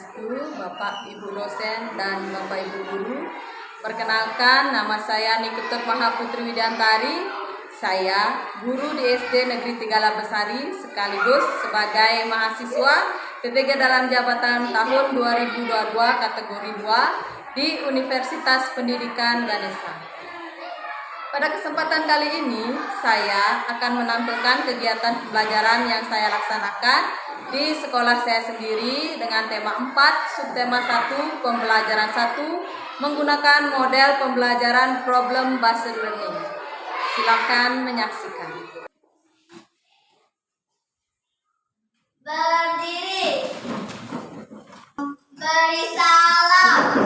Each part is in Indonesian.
Swastiastu, Bapak Ibu dosen dan Bapak Ibu guru. Perkenalkan, nama saya Niketut Mahaputri Widiantari. Saya guru di SD Negeri 3 Labesari sekaligus sebagai mahasiswa ketiga dalam jabatan tahun 2022 kategori 2 di Universitas Pendidikan Ganesha. Pada kesempatan kali ini, saya akan menampilkan kegiatan pembelajaran yang saya laksanakan di sekolah saya sendiri dengan tema 4, subtema 1, pembelajaran 1, menggunakan model pembelajaran problem based learning. Silakan menyaksikan. Berdiri. Beri salam.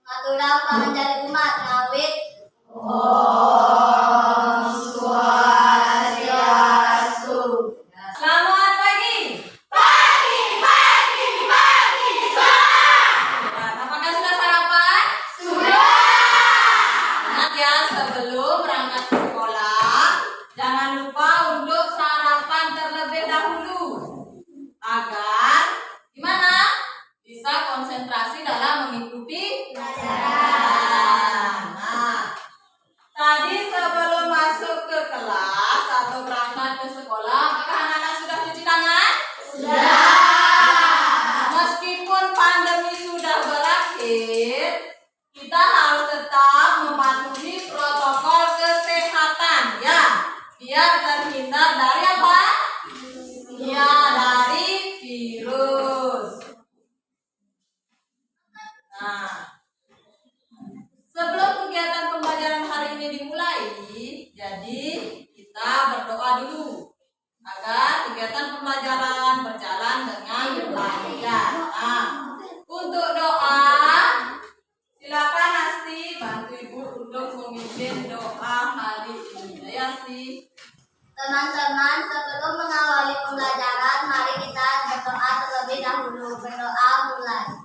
Ngaturang panganjali umat ngawit Om Swastiastu. Selamat pagi. Pagi. Apakah sudah sarapan? Sudah. Ingat ya, sebelum berangkat ke sekolah, jangan lupa untuk sarapan terlebih dahulu agar gimana? Bisa konsentrasi dalam mengikuti pelajaran. Nah, tadi sebelum masuk ke kelas atau berangkat ke sekolah, apakah anak-anak sudah cuci tangan? Sudah. Meskipun pandemi sudah berakhir, kita harus tetap mematuhi protokol kesehatan ya, biar terhindar dari apa? Ya, dari virus. Nah, sebelum kegiatan pembelajaran hari ini dimulai, jadi kita berdoa dulu agar kegiatan pembelajaran berjalan dengan lancar. Nah, untuk doa, silakan Asti bantu Ibu untuk memimpin doa hari ini. Ya Asti. Teman-teman, sebelum mengawali pembelajaran, mari kita berdoa terlebih dahulu. Berdoa mulai.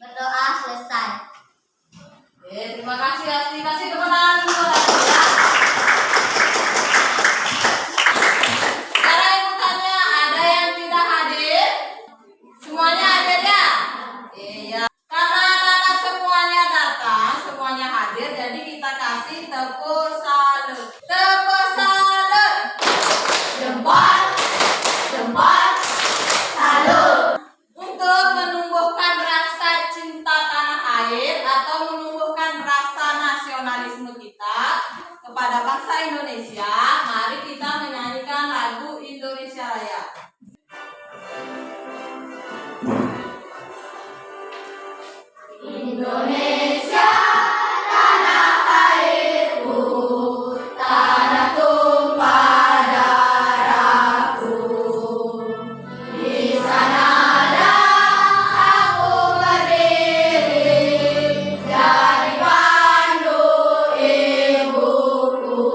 Berdoa selesai. Oke, terima kasih Asti. Kasih tepuk tangan dulu Asti ya. Sekarang Ibu tanya, ada yang tidak hadir? Semuanya hadir ya? Iya. Karena anak-anak semuanya datang, semuanya hadir, jadi kita kasih tepuk salut. Tepuk salut. Jempol, salut. Untuk menumbuhkan rasa cinta tanah air atau menumbuhkan rasa nasionalisme kita kepada bangsa Indonesia, mari kita menyanyikan lagu Indonesia Raya. Indonesia, tanah airku, tanah tumpah darahku. Di sanalah aku berdiri, jadi pandu ibuku.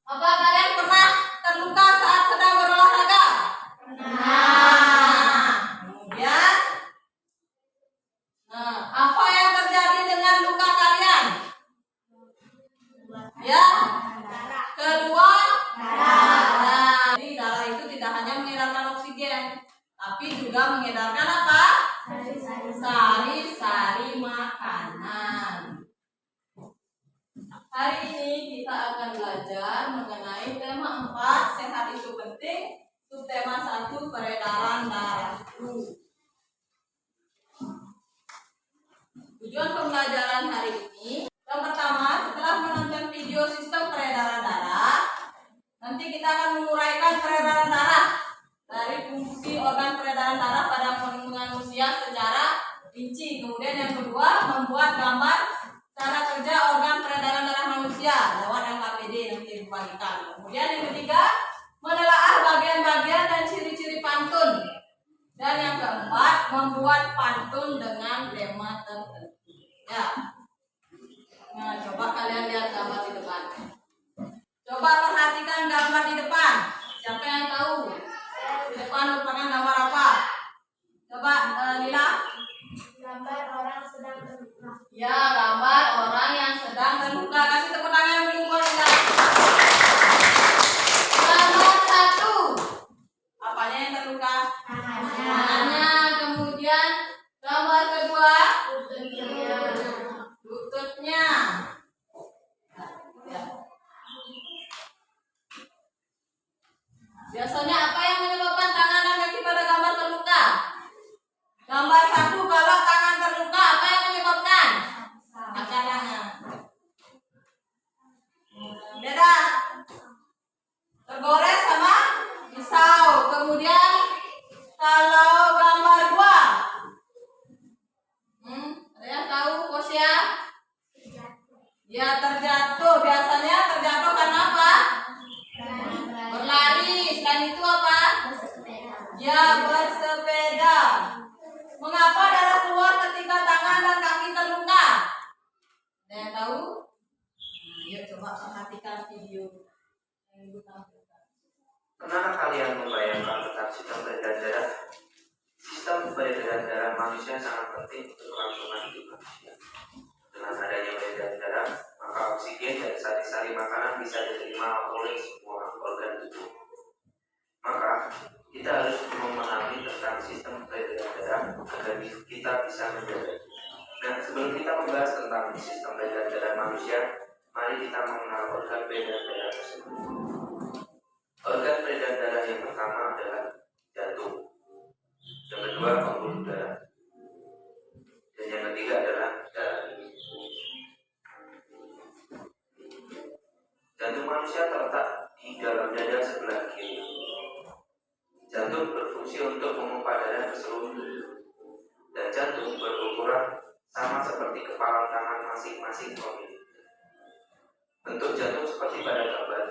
Apa kalian pernah terluka saat sedang berolahraga? Kemudian, apa yang terjadi dengan luka kalian? Ya, keluar darah. Jadi darah itu tidak hanya mengedarkan oksigen, tapi juga mengedarkan apa? Sari-sari makanan. Hari ini kita akan belajar mengenai tema 4, sehat itu penting, subtema 1, peredaran darah. Tujuan pembelajaran hari ini, yang pertama, setelah menonton video sistem peredaran darah, nanti kita akan menguraikan peredaran darah dari fungsi organ peredaran darah pada manusia secara rinci. Kemudian yang kedua, membuat gambar cara kerja organ peredaran darah manusia lewat LKPD nanti dibagikan. Kemudian yang ketiga, menelaah bagian-bagian dan ciri-ciri pantun. Dan yang keempat, membuat pantun dengan tema tertentu. Ya. Nah, coba kalian lihat gambar di depan. Coba perhatikan gambar di depan. Siapa yang tahu? Di depan merupakan gambar apa? Coba Lila. Gambar orang sedang terluka. Ya, gambar orang yang sedang terluka. Kasih tepuk tangan dulu buat Lila. Gambar 1. Apanya yang terluka? Tangannya. Kemudian gambar kedua, lututnya. Biasanya apa yang menyebabkan tangan dan kaki pada gambar terluka? Gambar 1, kalau tangan terluka, apa yang menyebabkan? Tangan. Beda. Tergores sama pisau. Kemudian kalau gambar 2, ada yang tahu Kosia? Ya, terjatuh. Biasanya terjatuh karena apa? Berlari. Selain itu apa? Ya, bersepeda. Mengapa darah keluar ketika tangan dan kaki terluka? Ada yang tahu? Yuk coba perhatikan video yang Ibu tampilkan. Pernahkah kalian membayangkan tentang sistem peredaran darah? Sistem peredaran darah manusia sangat penting untuk kelangsungan hidup manusia. Dengan adanya peredaran darah, maka oksigen dan sari-sari makanan bisa diterima oleh semua organ tubuh. Maka kita harus memahami tentang sistem peredaran darah agar kita bisa menjaganya. Nah, sebelum kita membahas tentang sistem peredaran darah manusia, mari kita mengenal organ peredaran darah tersebut. Organ peredaran darah yang pertama adalah jantung, yang kedua pembuluh darah, dan yang ketiga adalah darah. Jantung manusia terletak di dalam dada sebelah kiri. Jantung berfungsi untuk memompa darah ke seluruh tubuh, dan jantung berukuran sama seperti kepala tangan masing-masing pemilik. Bentuk jantung seperti pada gambar,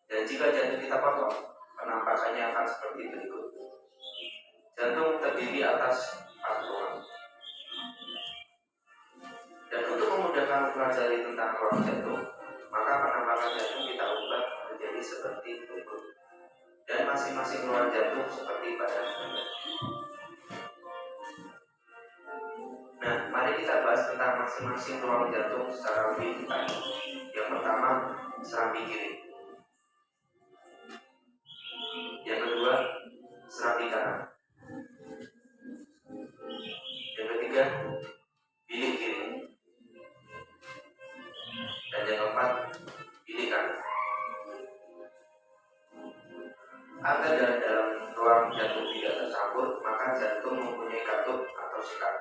dan jika jantung kita potong, penampakannya akan seperti berikut. Jantung terdiri atas 4 ruang. Dan untuk memudahkan mempelajari tentang ruang jantung, maka penampakan jantung kita ubah menjadi seperti berikut. Dan masing-masing ruang jantung seperti pada gambar. Nah, mari kita bahas tentang masing-masing ruang jantung secara lebih detail. Yang pertama, serambi kiri. Yang kedua, serambi kanan. Yang ketiga, bilik kiri. Dan yang keempat, bilik kanan. Agar dalam ruang jantung tidak tercampur, maka jantung mempunyai katup atau sekat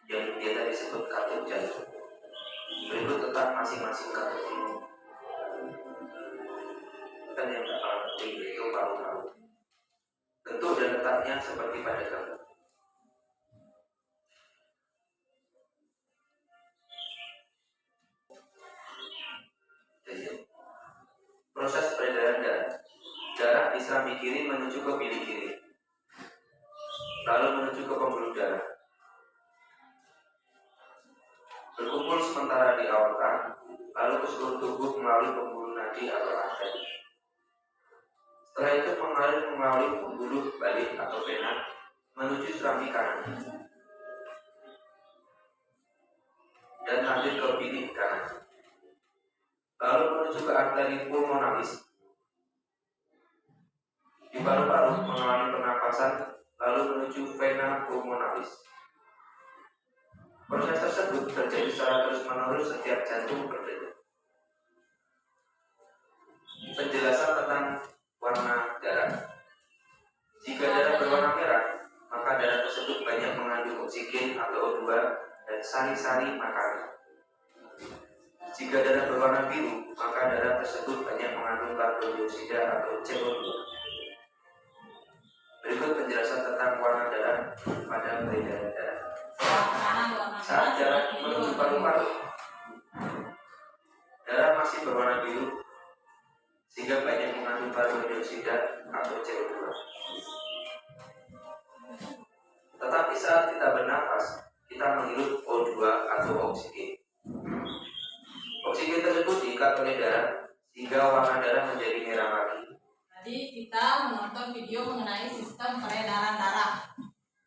yang biasa disebut katup jantung. Berikut letak masing-masing katup ini. Dan yang paling penting yaitu paru-paru. Bentuk dan letaknya seperti pada gambar. Proses peredaran darah. Darah di serambi kiri menuju ke bilik kiri, lalu menuju ke pembuluh darah. Berkumpul sementara di aorta, lalu ke seluruh tubuh melalui pembuluh nadi atau arteri. Setelah itu mengalir melalui pembuluh balik atau vena menuju serambi kanan dan lanjut ke bilik kanan, lalu menuju ke arteri pulmonalis di paru-paru mengalami pernapasan, lalu menuju vena pulmonalis. Proses tersebut terjadi secara terus-menerus setiap jantung berdenyut. Penjelasan tentang warna darah. Jika darah berwarna merah, maka darah tersebut banyak mengandung oksigen atau O2 dan sari-sari makanan. Jika darah berwarna biru, maka darah tersebut banyak mengandung karbon dioksida atau CO2. Berikut penjelasan tentang warna darah pada peredaran darah. Saat darah menuju paru-paru, darah masih berwarna biru sehingga banyak mengandung karbon dioksida atau CO2. Tetapi saat kita bernapas, kita menghirup O2 atau oksigen. Oksigen tersebut diikat oleh darah sehingga warna darah menjadi merah lagi. Tadi kita menonton video mengenai sistem peredaran darah.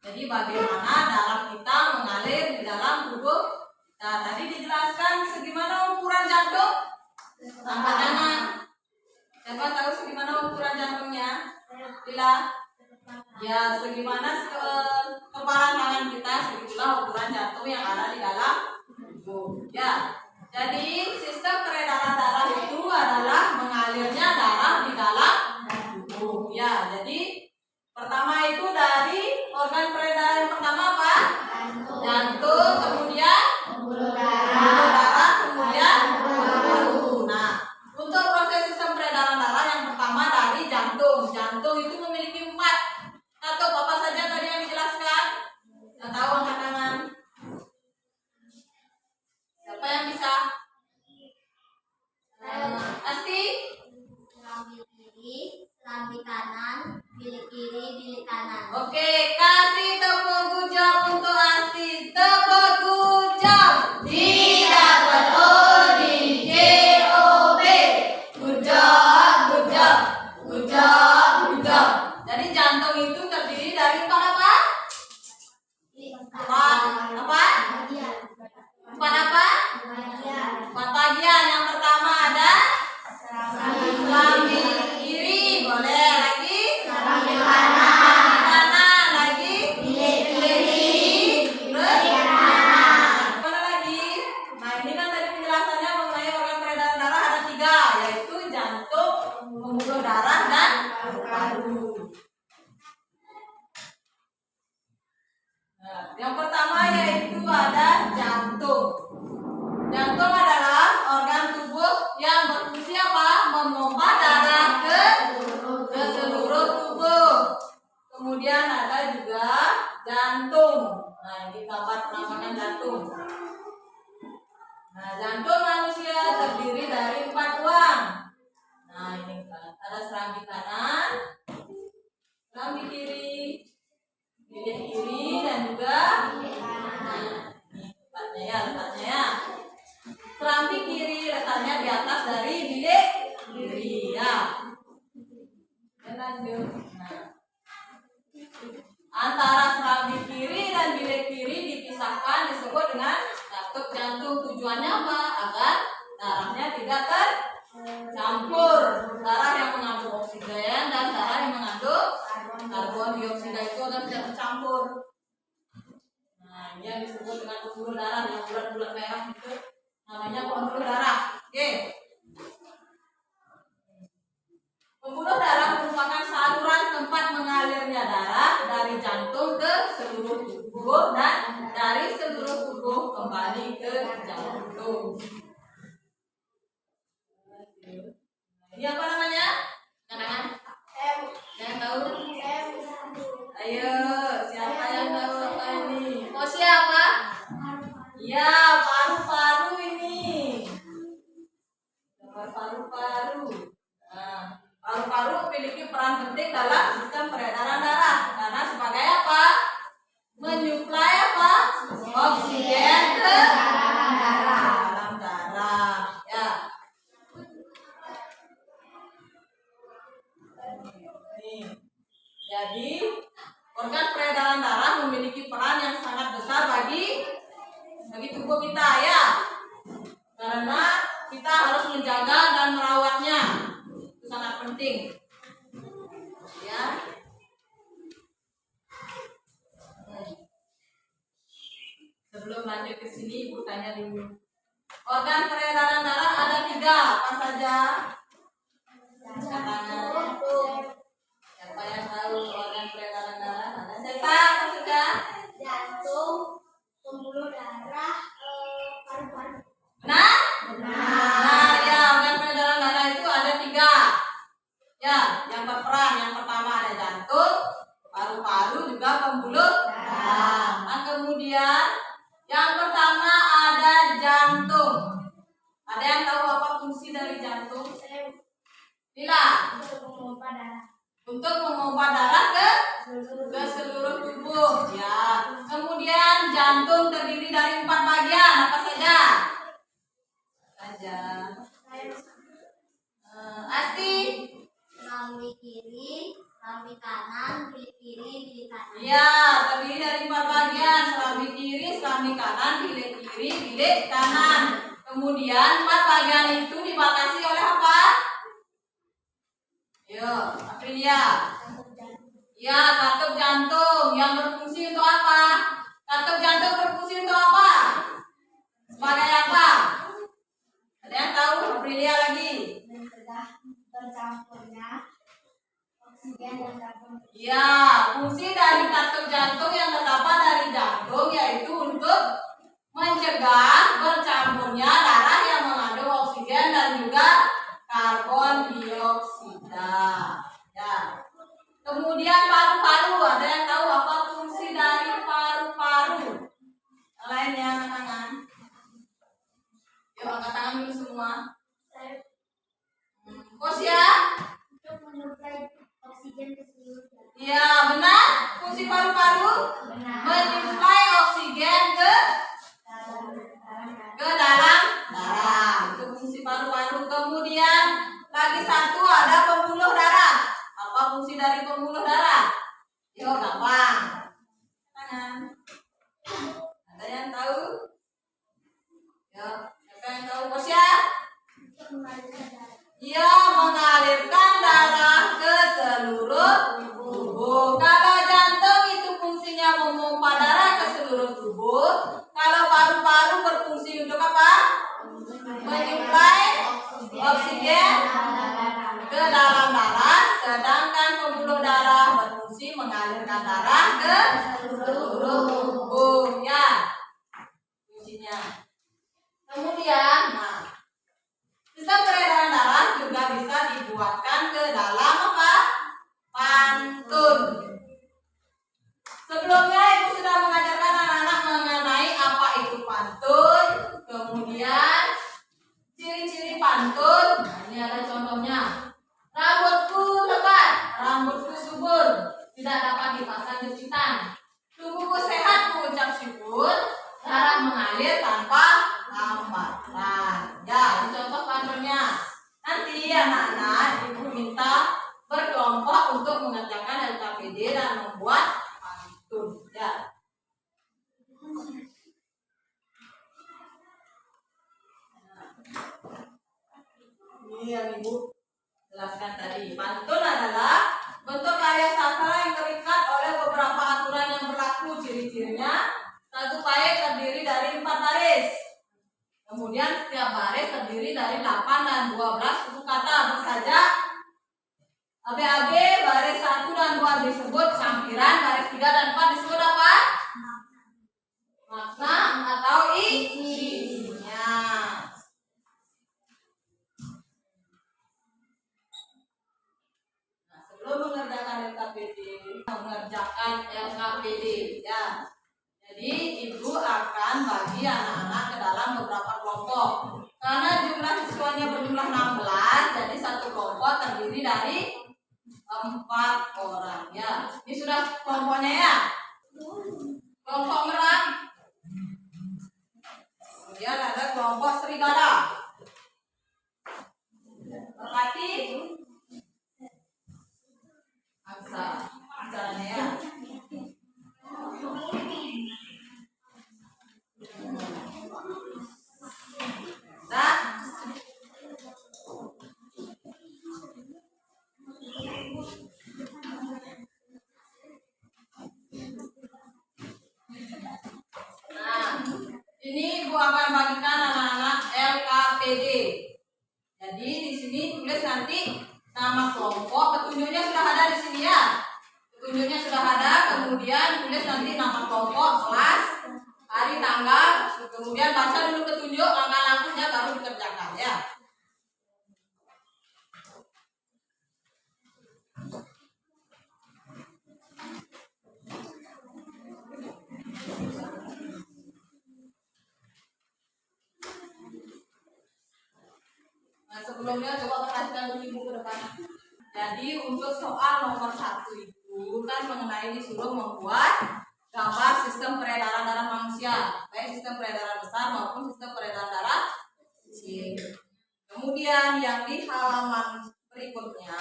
Jadi bagaimana darah kita mengalir di dalam tubuh. Nah, tadi dijelaskan segimana ukuran jantung. Angkat tangan. Siapa tahu segimana ukuran jantungnya? Bila ya segimana kepalan tangan kita, segitulah ukuran jantung yang ada di dalam tubuh. Ya. Jadi sistem peredaran darah itu adalah mengalirnya darah di dalam tubuh. Ya, jadi pertama itu dari organ peredaran yang pertama apa? Jantung, kemudian pembuluh darah, kemudian paru. Nah, untuk proses sistem peredaran darah yang pertama dari jantung. Jantung itu memiliki 4 atau apa saja tadi yang dijelaskan? Yang tahu angkat tangan. Siapa yang bisa? Asti? Serambi kiri, serambi kanan, bilik kiri, bilik kanan. Oke, kasih tepuk gujap untuk Asti. Tepuk gujap. Tidak ber-O-D-J-O-B. Gujap, gujap, gujap, gujap. Jadi jantung itu terdiri dari 4 apa? 4 apa? 4 apa? 4 bagian. Yang pertama ada serambi kiri, boleh lagi? Serambi kanan lagi? Bilik kiri, terus mana lagi? Nah, ini kan tadi penjelasannya mengenai organ peredaran darah ada 3, yaitu jantung, pembuluh darah, dan paru. Nah, yang pertama yaitu ada jantung. Jantung adalah organ tubuh yang berfungsi apa? Memompa darah ke seluruh tubuh. Kemudian ada juga jantung. Nah, ini gambar penampakan jantung. Nah, jantung manusia terdiri dari 4 ruang. Nah, ini ada serambi kanan, serambi kiri, bilik kiri, dan juga nah, ini letaknya ya. Serambi kiri letaknya di atas dari bilik kiri ya. Dan lanjut. Nah, antara serambi kiri dan bilik kiri dipisahkan disebut dengan katup jantung. Tujuannya apa? Agar darahnya tidak tercampur. Darah yang mengandung oksigen dan darah yang mengandung karbon dioksida itu agar tidak tercampur. Nah, ini yang disebut dengan pembuluh darah yang bulat-bulat merah itu. Namanya pembuluh darah. Oke. Pembuluh darah merupakan saluran tempat mengalirnya darah dari jantung ke seluruh tubuh dan dari seluruh tubuh kembali ke jantung. Ini apa namanya? Katakan. Yang tahu? Ayo, siapa yang tahu apa ini? Oh, siapa? Ya, paru-paru ini. Paru-paru. Nah, paru-paru memiliki peran penting dalam sistem peredaran darah karena sebagai apa? Menyuplai apa? Oksigen ke dalam darah. Ya. Jadi, organ peredaran darah memiliki peran yang sangat besar bagi tubuh kita ya. Karena kita harus menjaga dan merawatnya. Itu sangat penting. Ya. Sebelum lanjut ke sini, Ibu tanya dulu. Organ peredaran darah ada 3, apa saja? Siapa yang tahu organ peredaran darah? Ada siapa? Apa saja? Jantung, pembuluh darah, paru-paru. Benar? Benar ya, organ peredaran darah itu ada 3. Ya, yang berperan. Yang pertama ada jantung, paru-paru, juga pembuluh darah. Nah, kemudian yang pertama ada jantung. Ada yang tahu apa fungsi dari jantung? Lila. Untuk memompa darah ke seluruh tubuh. Ya. Kemudian jantung terdiri dari 4 bagian. Apa saja? Asti. Serambi kiri, serambi kanan, bilik kiri, bilik kanan. Ya, terdiri dari 4 bagian. Serambi kiri, serambi kanan, bilik kiri, bilik kanan. Kemudian 4 bagian itu dibatasi oleh apa? Yo, Aprilia. Ya, katup jantung yang berfungsi untuk apa? Katup jantung berfungsi untuk apa? Sebagai apa? Ada yang tahu? Aprilia lagi. Mencegah bercampurnya oksigen dan karbon. Ya, fungsi dari katup jantung yang terdapat dari jantung yaitu untuk mencegah bercampurnya darah yang mengandung oksigen dan juga karbon dioksida. Ya. Kemudian paru-paru, ada yang tahu apa fungsi dari paru-paru? Yang lainnya angkat tangan. Yuk angkat tangan dulu semua. Posya? Untuk menyuplai oksigen ke seluruh darah. Ya, benar. Fungsi paru-paru menyuplai oksigen ke dalam darah. Itu fungsi paru-paru. Kemudian lagi satu ada pembuluh darah. Apa fungsi dari pembuluh darah? Yuk, gampang. Tangan. Ada yang tahu? Yuk, siapa yang tahu? Posya? Untuk mengalirkan darah. Ia mengalirkan darah ke seluruh tubuh. Kalau jantung itu fungsinya memompa darah ke seluruh tubuh. Kalau paru-paru berfungsi untuk apa? Menyuplai oksigen ke dalam darah. Sedangkan pembuluh darah berfungsi mengalirkan darah ke seluruh tubuh. Ya, fungsinya. Kemudian, sistem peredaran darah juga bisa dibuatkan ke dalam apa? Pantun. Sebelumnya Ibu sudah mengajarkan anak-anak mengenai apa itu pantun. Kemudian ciri-ciri pantun. Nah, ini ada contohnya. Rambutku lebat, rambutku subur, tidak dapat dipasang jepitan. Tubuhku sehat, mengucap syukur, darah mengalir tanpa hambatan. Ya, ini contoh pantunnya. Nanti anak-anak Ibu minta berkelompok untuk mengerjakan LKPD dan membuat pantun. Ya. Ini yang Ibu jelaskan tadi. Pantun adalah bentuk karya sastra yang terikat oleh beberapa aturan yang berlaku. Ciri-cirinya, satu bait terdiri dari 4 baris. Kemudian setiap baris terdiri dari 8 dan 12 suku kata. Apa saja? ABAB baris 1 dan 2 disebut sampiran, baris 3 dan 4 disebut apa? Makna atau isinya. Nah, sebelum mengerjakan LKPD, ya. Jadi Ibu akan bagi anak-anak ke dalam beberapa kelompok. Karena jumlah siswanya berjumlah 16, jadi satu kelompok terdiri dari 4 orang. Ya, ini sudah kelompoknya ya. Kelompok merah. Kemudian ada kelompok serigala. Merpati. Angsa. Jadi di sini tulis nanti nama kelompok, petunjuknya sudah ada di sini ya. Petunjuknya sudah ada, kemudian tulis nanti nama kelompok, kelas, hari, tanggal, kemudian baca dulu petunjuk, langkah-langkahnya baru dikerjakan ya. Nah, sebelumnya coba perhatikan dulu ibu ke depan. Jadi untuk soal nomor 1 itu kan mengenai disuruh membuat gambar sistem peredaran darah manusia, baik sistem peredaran besar maupun sistem peredaran darah kecil. Kemudian yang di halaman berikutnya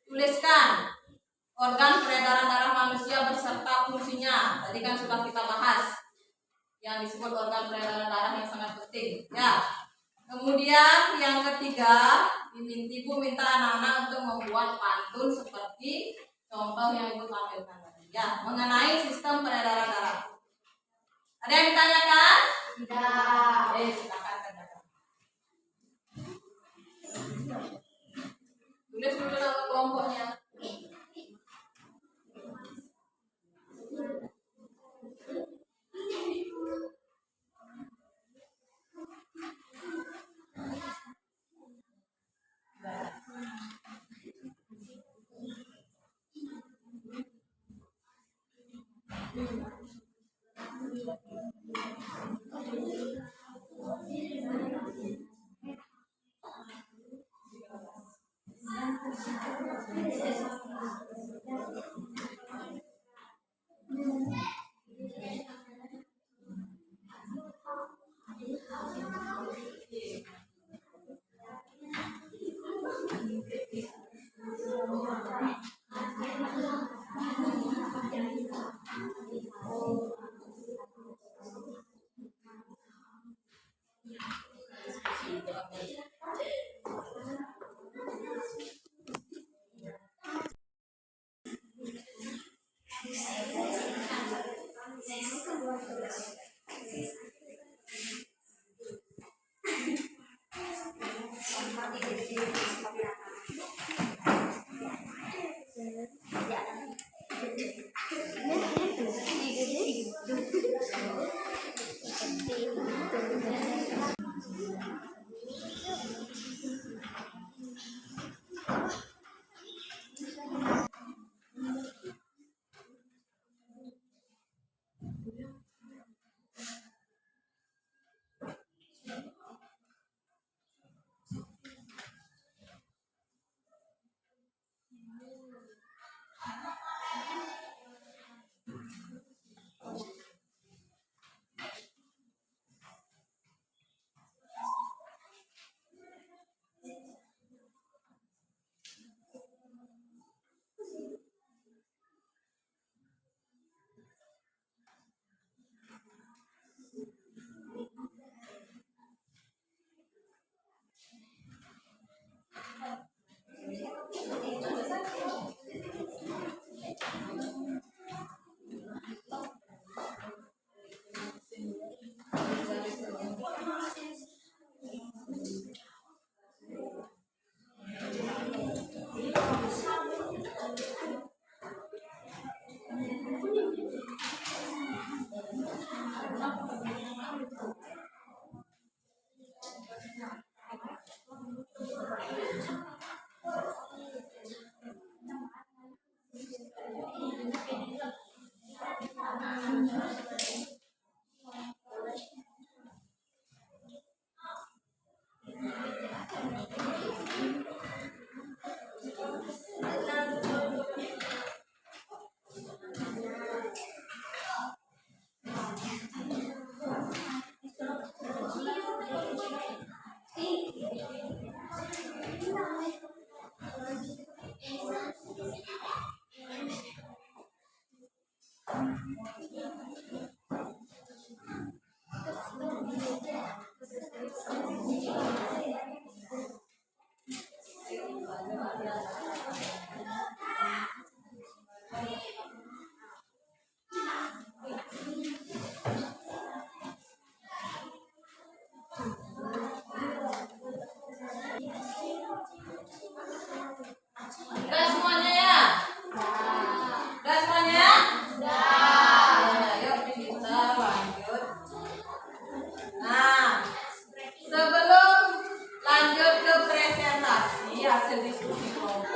tuliskan organ peredaran darah manusia beserta fungsinya. Tadi kan sudah kita bahas yang disebut organ peredaran darah yang sangat penting ya. Kemudian yang ketiga, ibu minta anak-anak untuk membuat pantun seperti contoh yang ibu tampilkan tadi ya, mengenai sistem peredaran darah. Ada yang ditanyakan? Tidak. Silakan kerjakan. Tulis dulu nama kelompoknya.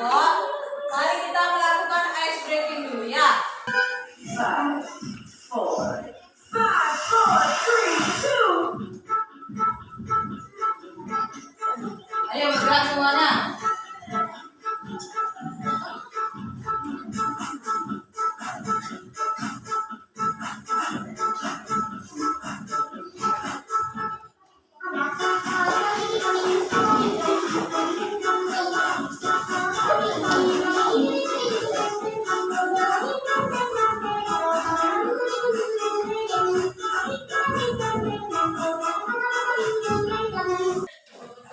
kelompok. Mari kita melakukan ice breaking dulu ya. Ayo bergerak semuanya.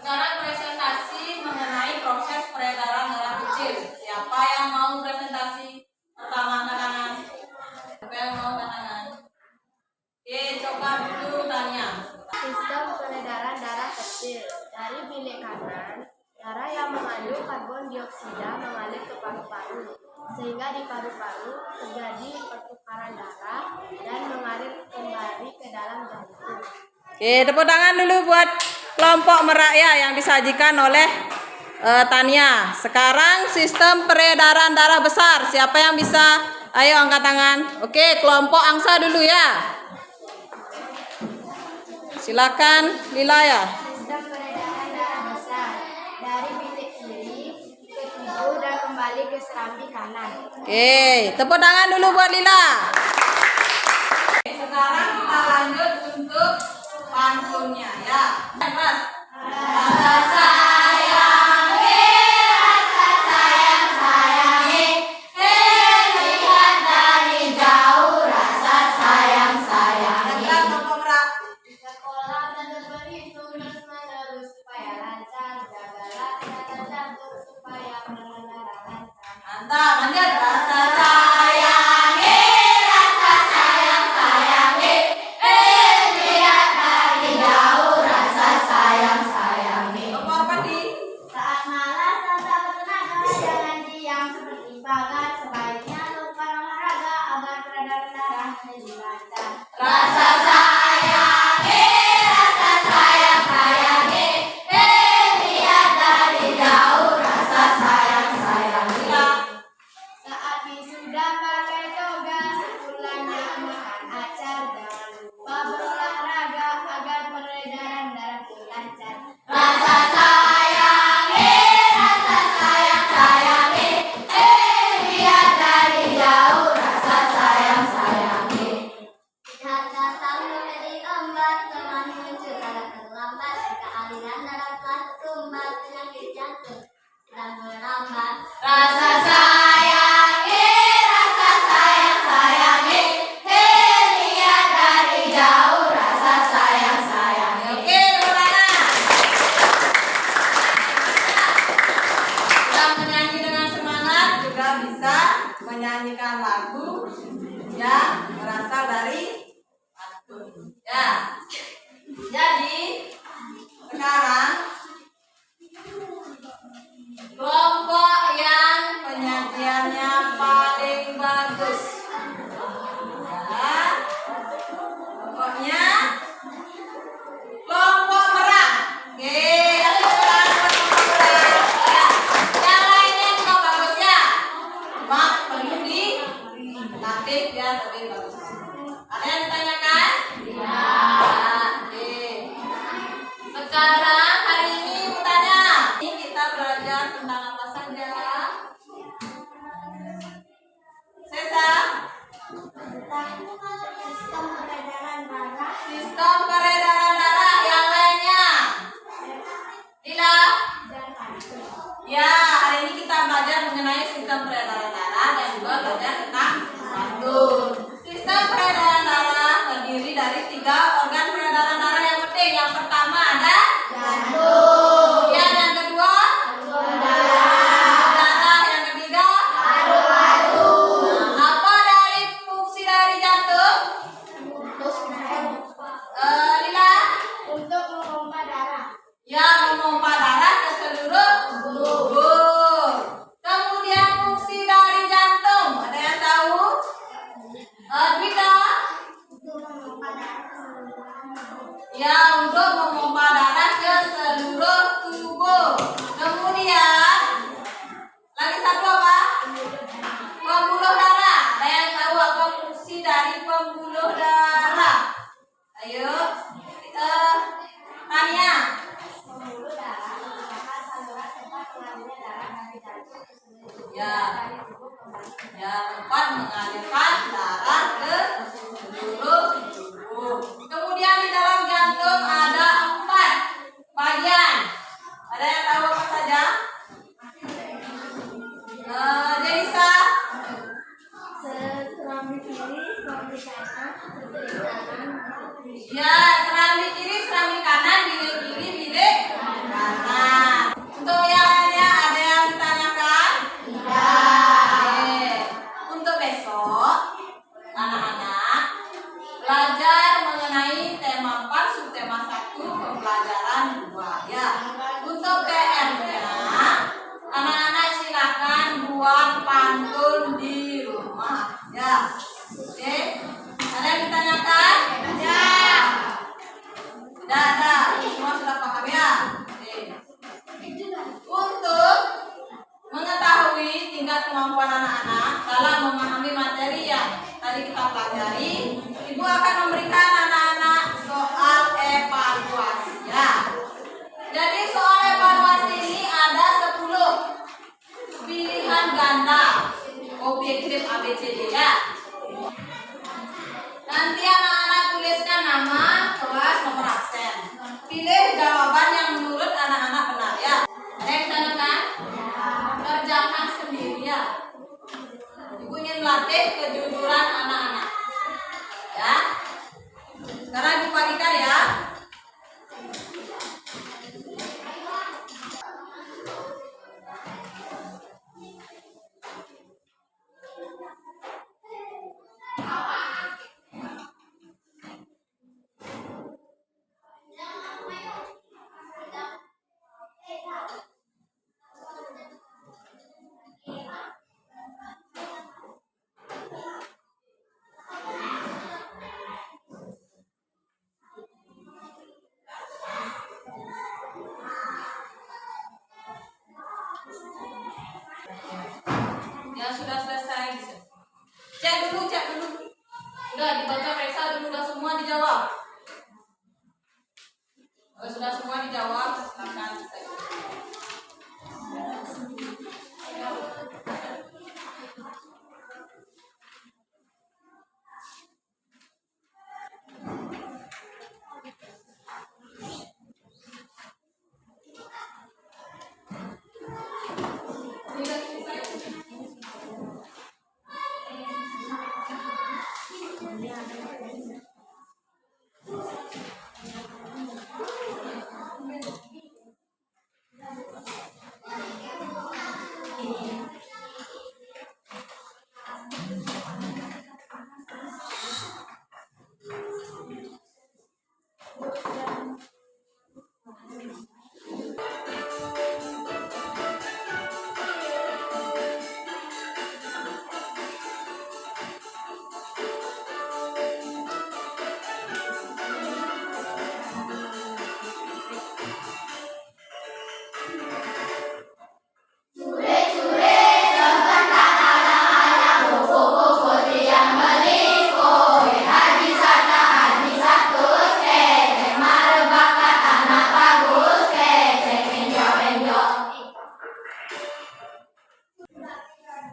Sekarang presentasi mengenai proses peredaran darah kecil. Siapa yang mau presentasi? Pertama angkat tangan. Siapa yang mau angkat tangan? Oke, coba dulu Tania. Sistem peredaran darah kecil. Dari bilik kanan, darah yang mengandung karbon dioksida mengalir ke paru-paru, sehingga di paru-paru terjadi pertukaran darah dan mengalir kembali ke dalam jantung. Oke, tepuk tangan dulu buat kelompok merak ya yang disajikan oleh Tania. Sekarang sistem peredaran darah besar. Siapa yang bisa? Ayo angkat tangan. Oke, kelompok angsa dulu ya. Silakan Lila ya. Sistem peredaran darah besar dari bilik kiri ke tubuh dan kembali ke serambi kanan. Oke, tepuk tangan dulu buat Lila. Sekarang kita lanjut untuk pantunnya ya. Mas. Rasa sayangi, rasa sayang sayangi, lihat dari jauh rasa sayang sayangi. Sekolah dan berhitung terus menerus supaya lancar, jagalah kesehatan jantung supaya pengeluaran lancar. Mantap, lanjut. Rasa sayangi, rasa sayang sayangi, lihat dari jauh rasa sayang sayangi. Kompor padi. Saat malas tetap bertenaga, jangan diam seperti bagat. Sebaiknya lupa olahraga agar peredaran darah menjadi lancar. Rasa sayangi, rasa sayang sayangi, lihat dari jauh rasa sayang sayangi. Saat wisuda pakai toga, sepulangnya makan acar. Jangan lupa berolahraga agar peredaran darah pun lancar. Rasa sayangi, rasa sayang sayangi, lihat dari jauh rasa sayang sayangi. Saat datang menjadi ombak, teman muncul agak terlambat. Jika aliran darah telah tersumbat, penyakit jantung sedang merambat. Rasa sayangi, rasa sayang sayangi, lihat dari jauh rasa sayang sayangi. Oke, tepuk tangan. Kita menyanyi dengan semangat juga bisa menyanyikan lagu yang berasal dari pantun. Ya. Jadi sekarang kelompok yang penyajiannya paling bagus. Ya. Pokoknya kelompok merah. Oke, tepuk tangan buat kelompok merah. Ya. Yang lainnya juga bagus ya. Cuma perlu dilatih biar lebih bagus. Ada yang ditanyakan? Ya. Oke. Sekarang hari ini bertanya. Ini kita belajar tentang apa saja? Sesa? Sistem peredaran darah. Sistem peredaran darah. Yang lainnya? Lila? Dan pantun. Ya, hari ini kita belajar mengenai sistem peredaran darah dan juga belajar tentang pantun. Sistem peredaran darah terdiri dari 3 organ peredaran darah yang penting. Yang pertama ada Jantung. kemudian yang kedua darah, yang ketiga Paru-paru. apa dari fungsi dari jantung? Lila? Untuk memompa darah. Yang memompa darah ke seluruh tubuh. Kemudian fungsi dari jantung, ada yang tahu? Dwika? Untuk memompa darah ke seluruh Ya. kali tubuh kembali. Yang keempat, mengalirkan darah ke seluruh tubuh. Kemudian di dalam jantung ada 4 bagian. Ada yang tahu apa saja? Jelisa. Serambi kiri, serambi kanan, serambi kanan, Ya, serambi kiri, serambi kanan, bilik kiri, bilik kanan. Untuk yang lainnya ada yang ditanyakan? Oke. Untuk besok, anak-anak belajar mengenai tema 4, subtema 1, pembelajaran 2 ya. Untuk PR-nya, anak-anak silakan buat pantun di rumah ya. Oke. Ada yang ditanyakan? Ya. Sudah ada. Semua sudah paham ya? Oke. Untuk mengetahui tingkat kemampuan anak-anak dalam memahami materi yang tadi kita pelajari, Ibu akan memberikan anak-anak soal evaluasi ya. Jadi soal evaluasi ini ada 10 pilihan ganda objektif ABCD ya. Nanti anak-anak tuliskan nama, kelas, nomor absen. Pilih jawaban yang menurut anak-anak benar ya. Ada yang ditanyakan? Kerjakan sendiri ya. Ibu ingin melatih kejujuran anak-anak. Ya. Sekarang Ibu bagikan ya. Ya sudah selesai. Cek dulu. Sudah dibaca periksa dulu, sudah semua dijawab. Kalau sudah semua dijawab, silakan cek.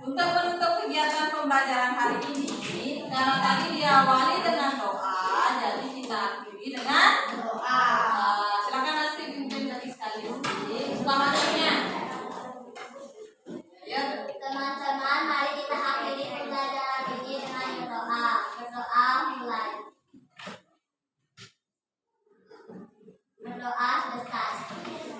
Untuk menutup kegiatan pembelajaran hari ini, karena tadi diawali dengan doa, jadi kita akhiri dengan doa. Silakan nanti pimpin lagi sekali. Selamat siangnya. Ya. Teman-teman, mari kita akhiri pembelajaran ini dengan berdoa. Berdoa mulai. Berdoa selesai.